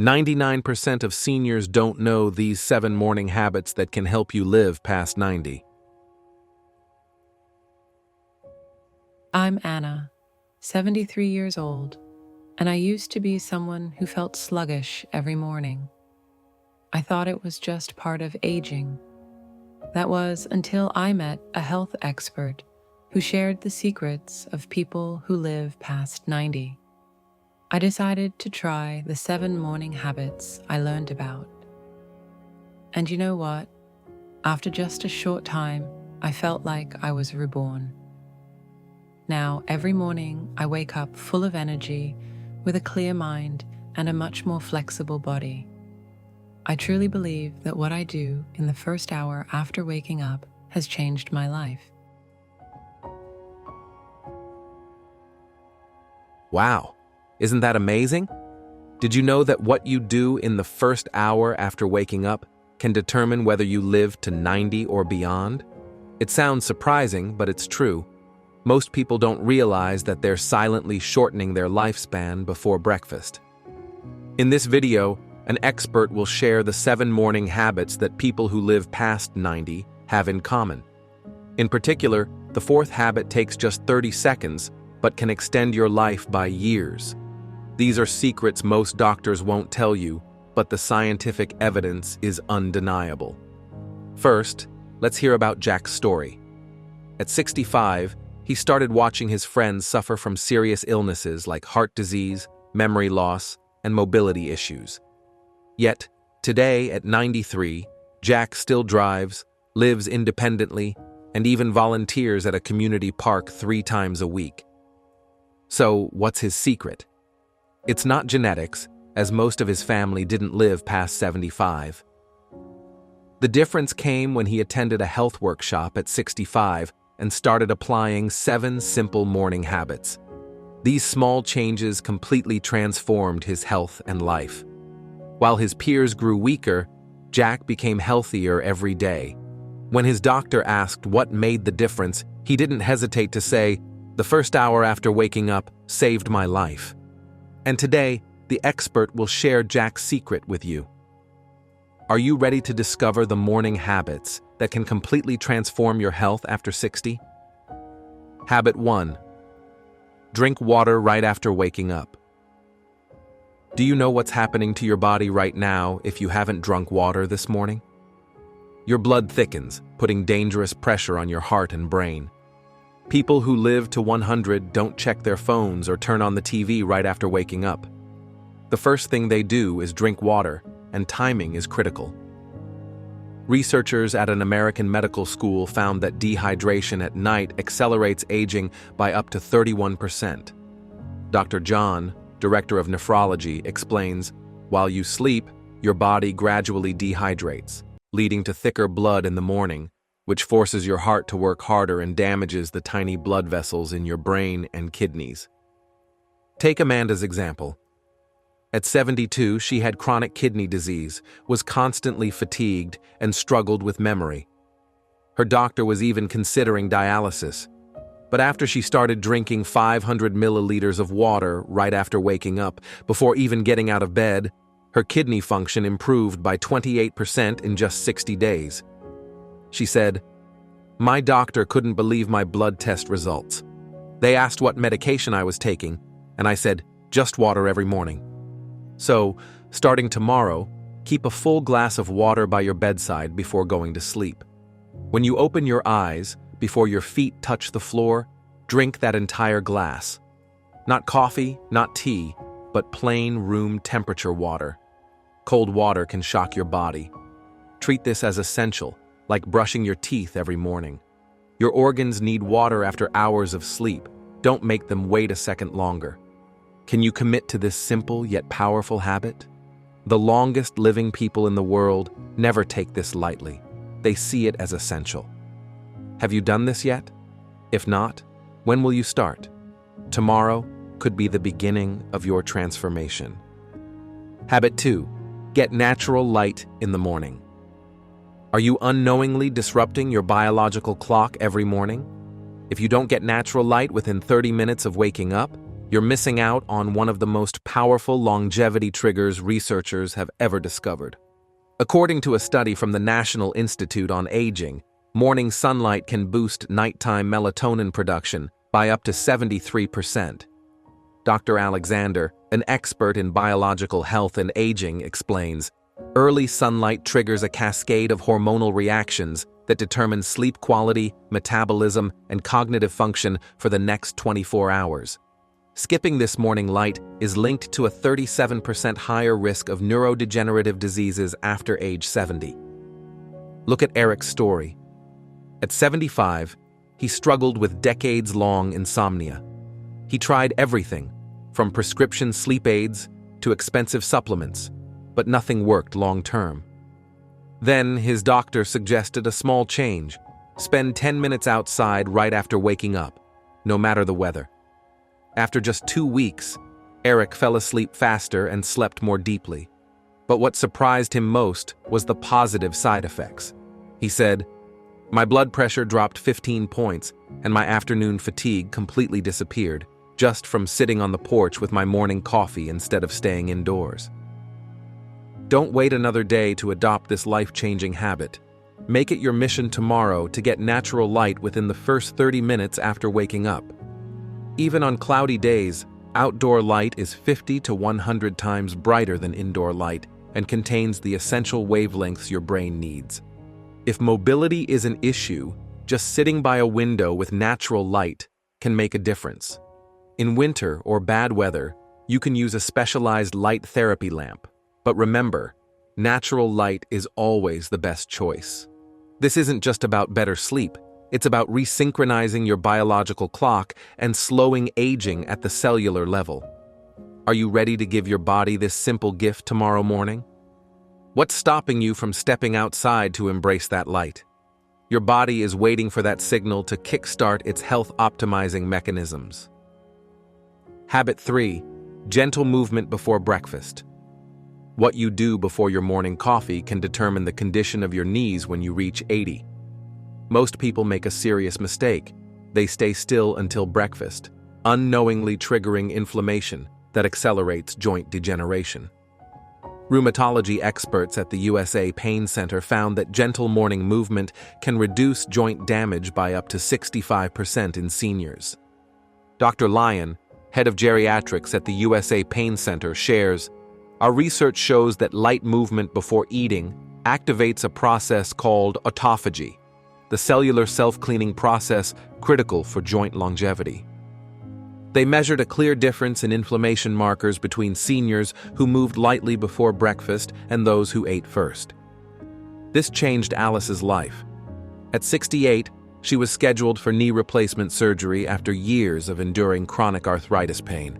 99% of seniors don't know these 7 morning habits that can help you live past 90. I'm Anna, 73 years old, and I used to be someone who felt sluggish every morning. I thought it was just part of aging. That was until I met a health expert who shared the secrets of people who live past 90. I decided to try the 7 morning habits I learned about. And you know what? After just a short time, I felt like I was reborn. Now, every morning, I wake up full of energy, with a clear mind and a much more flexible body. I truly believe that what I do in the first hour after waking up has changed my life. Wow, isn't that amazing? Did you know that what you do in the first hour after waking up can determine whether you live to 90 or beyond? It sounds surprising, but it's true. Most people don't realize that they're silently shortening their lifespan before breakfast. In this video, an expert will share the 7 morning habits that people who live past 90 have in common. In particular, the 4th habit takes just 30 seconds, but can extend your life by years. These are secrets most doctors won't tell you, but the scientific evidence is undeniable. First, let's hear about Jack's story. At 65, he started watching his friends suffer from serious illnesses like heart disease, memory loss, and mobility issues. Yet, today at 93, Jack still drives, lives independently, and even volunteers at a community park 3 times a week. So, what's his secret? It's not genetics, as most of his family didn't live past 75. The difference came when he attended a health workshop at 65 and started applying 7 simple morning habits. These small changes completely transformed his health and life. While his peers grew weaker, Jack became healthier every day. When his doctor asked what made the difference, he didn't hesitate to say, "The first hour after waking up saved my life." And today, the expert will share Jack's secret with you. Are you ready to discover the morning habits that can completely transform your health after 60? Habit 1. Drink water right after waking up. Do you know what's happening to your body right now if you haven't drunk water this morning? Your blood thickens, putting dangerous pressure on your heart and brain. People who live to 100 don't check their phones or turn on the TV right after waking up. The first thing they do is drink water, and timing is critical. Researchers at an American medical school found that dehydration at night accelerates aging by up to 31%. Dr. John, director of nephrology, explains, while you sleep, your body gradually dehydrates, leading to thicker blood in the morning, which forces your heart to work harder and damages the tiny blood vessels in your brain and kidneys. Take Amanda's example. At 72, she had chronic kidney disease, was constantly fatigued, and struggled with memory. Her doctor was even considering dialysis. But after she started drinking 500 milliliters of water right after waking up, before even getting out of bed, her kidney function improved by 28% in just 60 days. She said, "My doctor couldn't believe my blood test results. They asked what medication I was taking, and I said, just water every morning. So, starting tomorrow, keep a full glass of water by your bedside before going to sleep. When you open your eyes, before your feet touch the floor, drink that entire glass. Not coffee, not tea, but plain room temperature water. Cold water can shock your body. Treat this as essential, like brushing your teeth every morning. Your organs need water after hours of sleep. Don't make them wait a second longer. Can you commit to this simple yet powerful habit? The longest living people in the world never take this lightly. They see it as essential. Have you done this yet? If not, when will you start? Tomorrow could be the beginning of your transformation. Habit 2. Get natural light in the morning. Are you unknowingly disrupting your biological clock every morning? If you don't get natural light within 30 minutes of waking up, you're missing out on one of the most powerful longevity triggers researchers have ever discovered. According to a study from the National Institute on Aging, morning sunlight can boost nighttime melatonin production by up to 73%. Dr. Alexander, an expert in biological health and aging, explains, early sunlight triggers a cascade of hormonal reactions that determine sleep quality, metabolism, and cognitive function for the next 24 hours. Skipping this morning light is linked to a 37% higher risk of neurodegenerative diseases after age 70. Look at Eric's story. At 75, he struggled with decades-long insomnia. He tried everything, from prescription sleep aids to expensive supplements, but nothing worked long-term. Then his doctor suggested a small change: spend 10 minutes outside right after waking up, no matter the weather. After just 2 weeks, Eric fell asleep faster and slept more deeply. But what surprised him most was the positive side effects. He said, "My blood pressure dropped 15 points, and my afternoon fatigue completely disappeared, just from sitting on the porch with my morning coffee instead of staying indoors." Don't wait another day to adopt this life-changing habit. Make it your mission tomorrow to get natural light within the first 30 minutes after waking up. Even on cloudy days, outdoor light is 50 to 100 times brighter than indoor light and contains the essential wavelengths your brain needs. If mobility is an issue, just sitting by a window with natural light can make a difference. In winter or bad weather, you can use a specialized light therapy lamp. But remember, natural light is always the best choice. This isn't just about better sleep, it's about resynchronizing your biological clock and slowing aging at the cellular level. Are you ready to give your body this simple gift tomorrow morning? What's stopping you from stepping outside to embrace that light? Your body is waiting for that signal to kickstart its health-optimizing mechanisms. Habit 3. Gentle movement before breakfast. What you do before your morning coffee can determine the condition of your knees when you reach 80. Most people make a serious mistake. They stay still until breakfast, unknowingly triggering inflammation that accelerates joint degeneration. Rheumatology experts at the USA Pain Center found that gentle morning movement can reduce joint damage by up to 65% in seniors. Dr. Lyon, head of geriatrics at the USA Pain Center, shares, "Our research shows that light movement before eating activates a process called autophagy, the cellular self-cleaning process critical for joint longevity." They measured a clear difference in inflammation markers between seniors who moved lightly before breakfast and those who ate first. This changed Alice's life. At 68, she was scheduled for knee replacement surgery after years of enduring chronic arthritis pain.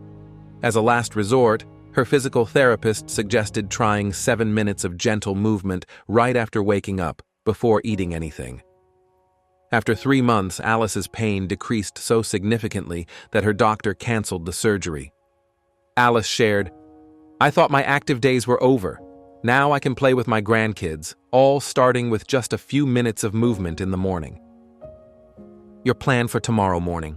As a last resort, her physical therapist suggested trying 7 minutes of gentle movement right after waking up, before eating anything. After 3 months, Alice's pain decreased so significantly that her doctor canceled the surgery. Alice shared, "I thought my active days were over. Now I can play with my grandkids, all starting with just a few minutes of movement in the morning." Your plan for tomorrow morning.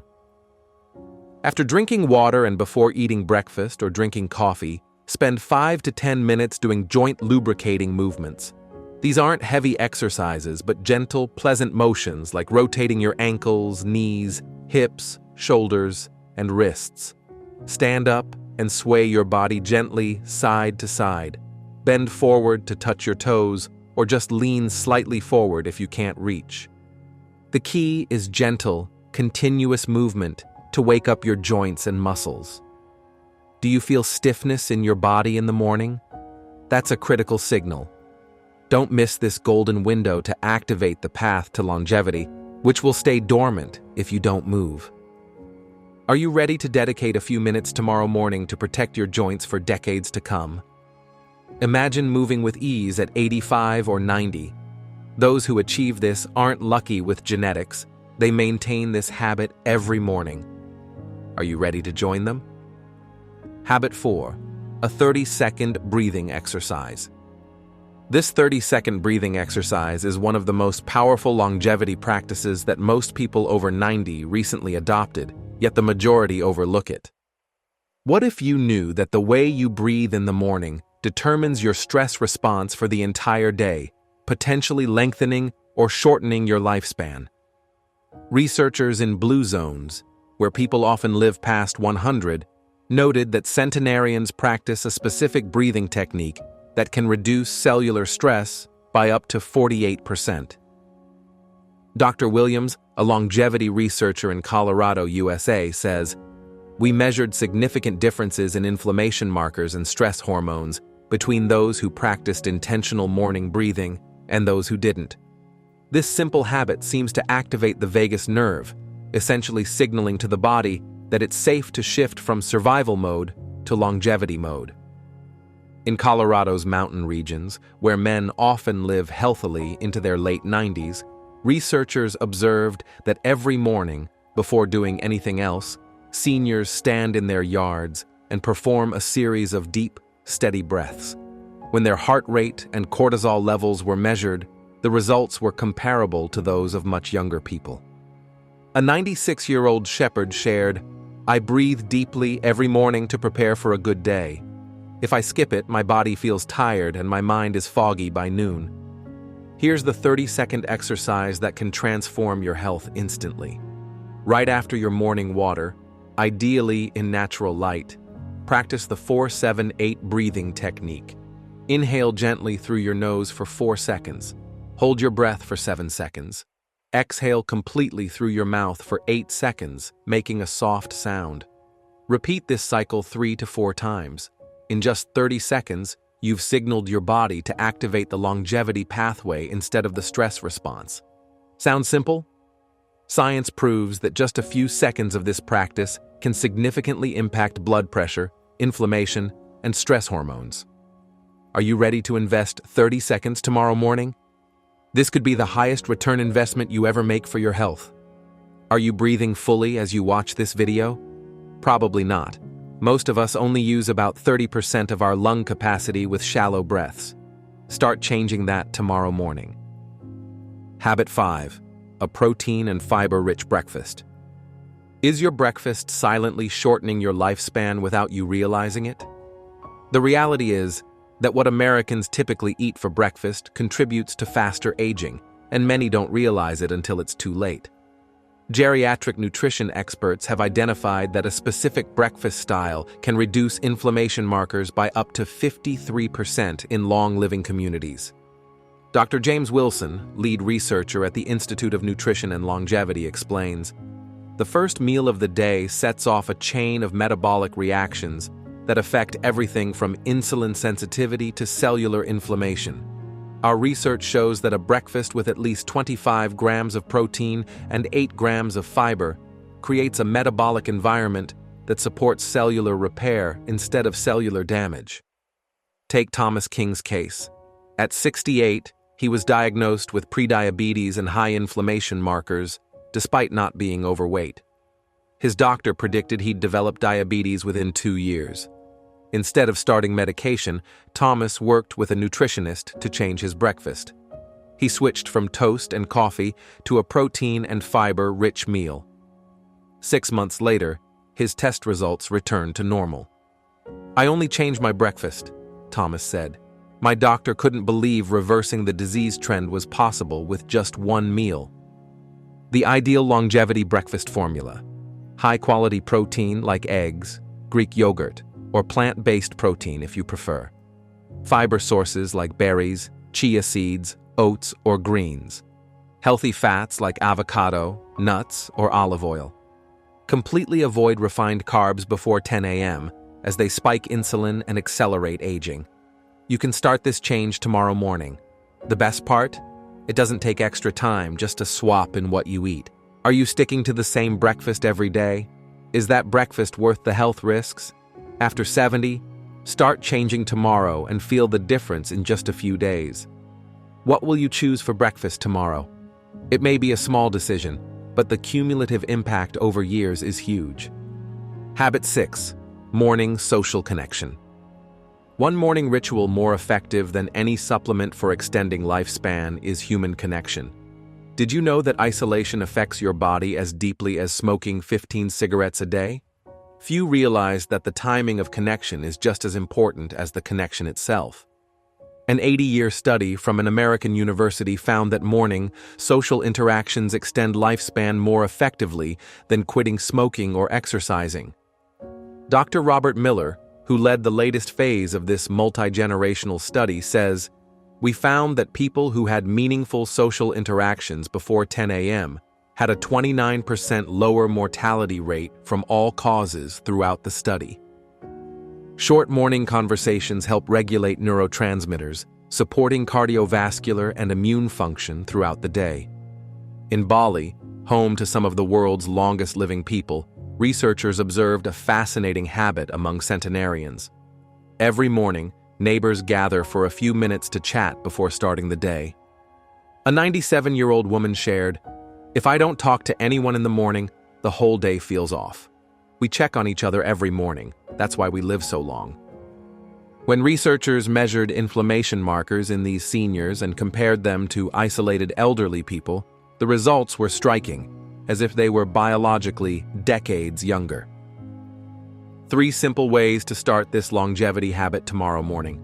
After drinking water and before eating breakfast or drinking coffee, spend 5 to 10 minutes doing joint lubricating movements. These aren't heavy exercises, but gentle, pleasant motions like rotating your ankles, knees, hips, shoulders, and wrists. Stand up and sway your body gently side to side. Bend forward to touch your toes, or just lean slightly forward if you can't reach. The key is gentle, continuous movement to wake up your joints and muscles. Do you feel stiffness in your body in the morning? That's a critical signal. Don't miss this golden window to activate the path to longevity, which will stay dormant if you don't move. Are you ready to dedicate a few minutes tomorrow morning to protect your joints for decades to come? Imagine moving with ease at 85 or 90. Those who achieve this aren't lucky with genetics. They maintain this habit every morning. Are you ready to join them? Habit 4. A 30-second breathing exercise. This 30-second breathing exercise is one of the most powerful longevity practices that most people over 90 recently adopted, yet the majority overlook it. What if you knew that the way you breathe in the morning determines your stress response for the entire day, potentially lengthening or shortening your lifespan? Researchers in blue zones, where people often live past 100, noted that centenarians practice a specific breathing technique that can reduce cellular stress by up to 48%. Dr. Williams, a longevity researcher in Colorado, USA, says, "We measured significant differences in inflammation markers and stress hormones between those who practiced intentional morning breathing and those who didn't. This simple habit seems to activate the vagus nerve, essentially signaling to the body that it's safe to shift from survival mode to longevity mode." In Colorado's mountain regions, where men often live healthily into their late 90s, researchers observed that every morning, before doing anything else, seniors stand in their yards and perform a series of deep, steady breaths. When their heart rate and cortisol levels were measured, the results were comparable to those of much younger people. A 96-year-old shepherd shared, "I breathe deeply every morning to prepare for a good day. If I skip it, my body feels tired and my mind is foggy by noon." Here's the 30-second exercise that can transform your health instantly. Right after your morning water, ideally in natural light, practice the 4-7-8 breathing technique. Inhale gently through your nose for 4 seconds. Hold your breath for 7 seconds. Exhale completely through your mouth for 8 seconds, making a soft sound. Repeat this cycle 3 to 4 times. In just 30 seconds, you've signaled your body to activate the longevity pathway instead of the stress response. Sound simple? Science proves that just a few seconds of this practice can significantly impact blood pressure, inflammation, and stress hormones. Are you ready to invest 30 seconds tomorrow morning? This could be the highest return investment you ever make for your health. Are you breathing fully as you watch this video? Probably not. Most of us only use about 30% of our lung capacity with shallow breaths. Start changing that tomorrow morning. Habit 5. A protein and fiber-rich breakfast. Is your breakfast silently shortening your lifespan without you realizing it? The reality is that what Americans typically eat for breakfast contributes to faster aging, and many don't realize it until it's too late. Geriatric nutrition experts have identified that a specific breakfast style can reduce inflammation markers by up to 53% in long-living communities. Dr. James Wilson, lead researcher at the Institute of Nutrition and Longevity, explains, "The first meal of the day sets off a chain of metabolic reactions that affect everything from insulin sensitivity to cellular inflammation. Our research shows that a breakfast with at least 25 grams of protein and 8 grams of fiber creates a metabolic environment that supports cellular repair instead of cellular damage." Take Thomas King's case. At 68, he was diagnosed with prediabetes and high inflammation markers, despite not being overweight. His doctor predicted he'd develop diabetes within 2 years. Instead of starting medication, Thomas worked with a nutritionist to change his breakfast. He switched from toast and coffee to a protein and fiber-rich meal. 6 months later, his test results returned to normal. "I only changed my breakfast," Thomas said. "My doctor couldn't believe reversing the disease trend was possible with just one meal." The ideal longevity breakfast formula: high-quality protein like eggs, Greek yogurt, or plant-based protein if you prefer. Fiber sources like berries, chia seeds, oats, or greens. Healthy fats like avocado, nuts, or olive oil. Completely avoid refined carbs before 10 a.m. as they spike insulin and accelerate aging. You can start this change tomorrow morning. The best part? It doesn't take extra time, just a swap in what you eat. Are you sticking to the same breakfast every day? Is that breakfast worth the health risks? After 70, start changing tomorrow and feel the difference in just a few days. What will you choose for breakfast tomorrow? It may be a small decision, but the cumulative impact over years is huge. Habit 6. Morning social connection. One morning ritual more effective than any supplement for extending lifespan is human connection. Did you know that isolation affects your body as deeply as smoking 15 cigarettes a day? Few realize that the timing of connection is just as important as the connection itself. An 80-year study from an American university found that morning social interactions extend lifespan more effectively than quitting smoking or exercising. Dr. Robert Miller, who led the latest phase of this multi-generational study, says, "We found that people who had meaningful social interactions before 10 a.m. had a 29% lower mortality rate from all causes throughout the study." Short morning conversations help regulate neurotransmitters, supporting cardiovascular and immune function throughout the day. In Bali, home to some of the world's longest living people, researchers observed a fascinating habit among centenarians. Every morning, neighbors gather for a few minutes to chat before starting the day. A 97-year-old woman shared, "If I don't talk to anyone in the morning, the whole day feels off. We check on each other every morning. That's why we live so long." When researchers measured inflammation markers in these seniors and compared them to isolated elderly people, the results were striking, as if they were biologically decades younger. 3 simple ways to start this longevity habit tomorrow morning.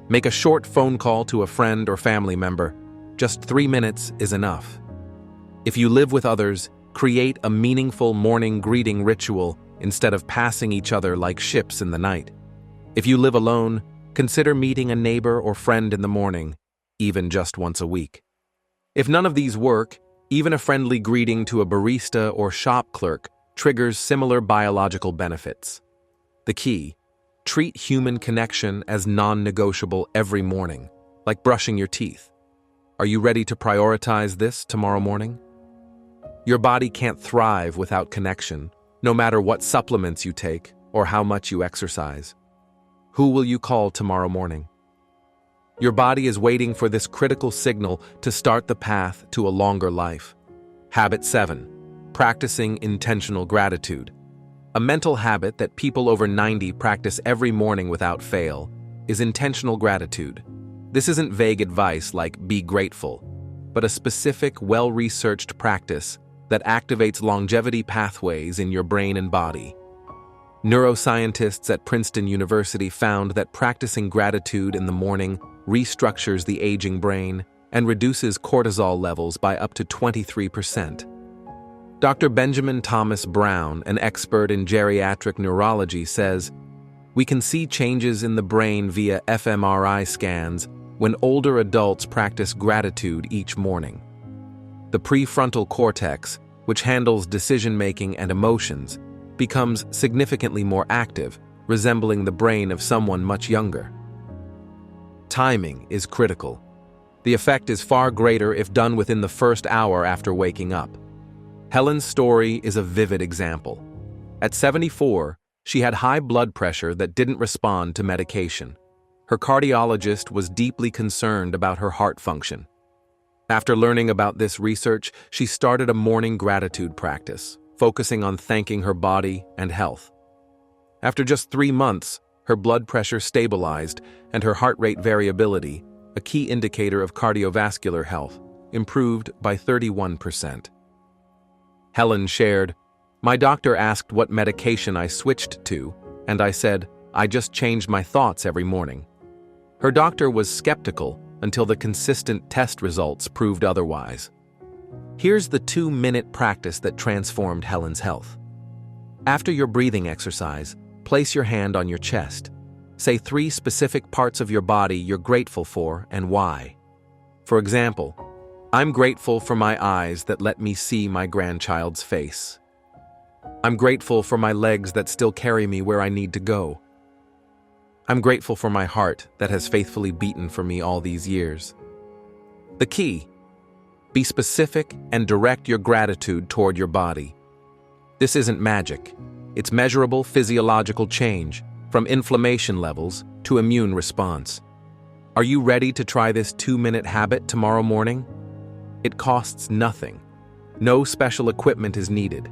Make a short phone call to a friend or family member. Just 3 minutes is enough. If you live with others, create a meaningful morning greeting ritual instead of passing each other like ships in the night. If you live alone, consider meeting a neighbor or friend in the morning, even just once a week. If none of these work, even a friendly greeting to a barista or shop clerk triggers similar biological benefits. The key: treat human connection as non-negotiable every morning, like brushing your teeth. Are you ready to prioritize this tomorrow morning? Your body can't thrive without connection, no matter what supplements you take or how much you exercise. Who will you call tomorrow morning? Your body is waiting for this critical signal to start the path to a longer life. Habit 7. Practicing intentional gratitude. A mental habit that people over 90 practice every morning without fail is intentional gratitude. This isn't vague advice like "be grateful," but a specific, well-researched practice that activates longevity pathways in your brain and body. Neuroscientists at Princeton University found that practicing gratitude in the morning restructures the aging brain and reduces cortisol levels by up to 23%. Dr. Benjamin Thomas Brown, an expert in geriatric neurology, says, "We can see changes in the brain via fMRI scans when older adults practice gratitude each morning. The prefrontal cortex, which handles decision-making and emotions, becomes significantly more active, resembling the brain of someone much younger." Timing is critical. The effect is far greater if done within the first hour after waking up. Helen's story is a vivid example. At 74, she had high blood pressure that didn't respond to medication. Her cardiologist was deeply concerned about her heart function. After learning about this research, she started a morning gratitude practice, focusing on thanking her body and health. After just 3 months, her blood pressure stabilized and her heart rate variability, a key indicator of cardiovascular health, improved by 31%. Helen shared, "My doctor asked what medication I switched to, and I said, I just changed my thoughts every morning." Her doctor was skeptical until the consistent test results proved otherwise. Here's the 2-minute practice that transformed Helen's health. After your breathing exercise, place your hand on your chest. Say 3 specific parts of your body you're grateful for and why. For example, "I'm grateful for my eyes that let me see my grandchild's face. I'm grateful for my legs that still carry me where I need to go. I'm grateful for my heart that has faithfully beaten for me all these years." The key: be specific and direct your gratitude toward your body. This isn't magic. It's measurable physiological change, from inflammation levels to immune response. Are you ready to try this 2-minute habit tomorrow morning? It costs nothing. No special equipment is needed.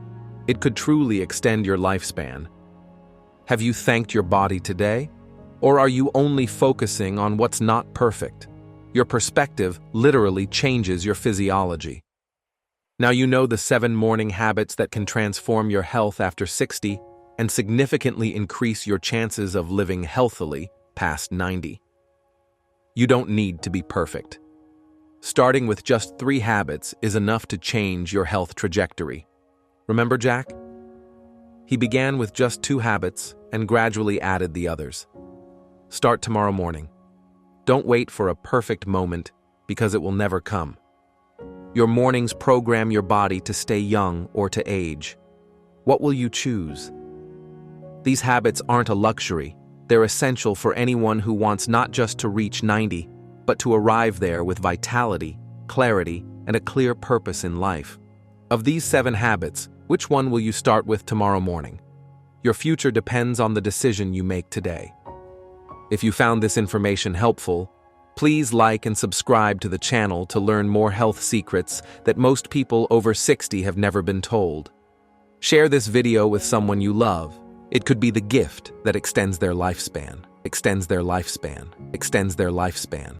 It could truly extend your lifespan. Have you thanked your body today? Or are you only focusing on what's not perfect? Your perspective literally changes your physiology. Now you know the 7 morning habits that can transform your health after 60. and significantly increase your chances of living healthily past 90. You don't need to be perfect. Starting with just 3 habits is enough to change your health trajectory. Remember Jack? He began with just 2 habits and gradually added the others. Start tomorrow morning. Don't wait for a perfect moment because it will never come. Your mornings program your body to stay young or to age. What will you choose? These habits aren't a luxury. They're essential for anyone who wants not just to reach 90, but to arrive there with vitality, clarity, and a clear purpose in life. Of these 7 habits, which one will you start with tomorrow morning? Your future depends on the decision you make today. If you found this information helpful, please like and subscribe to the channel to learn more health secrets that most people over 60 have never been told. Share this video with someone you love. It could be the gift that extends their lifespan.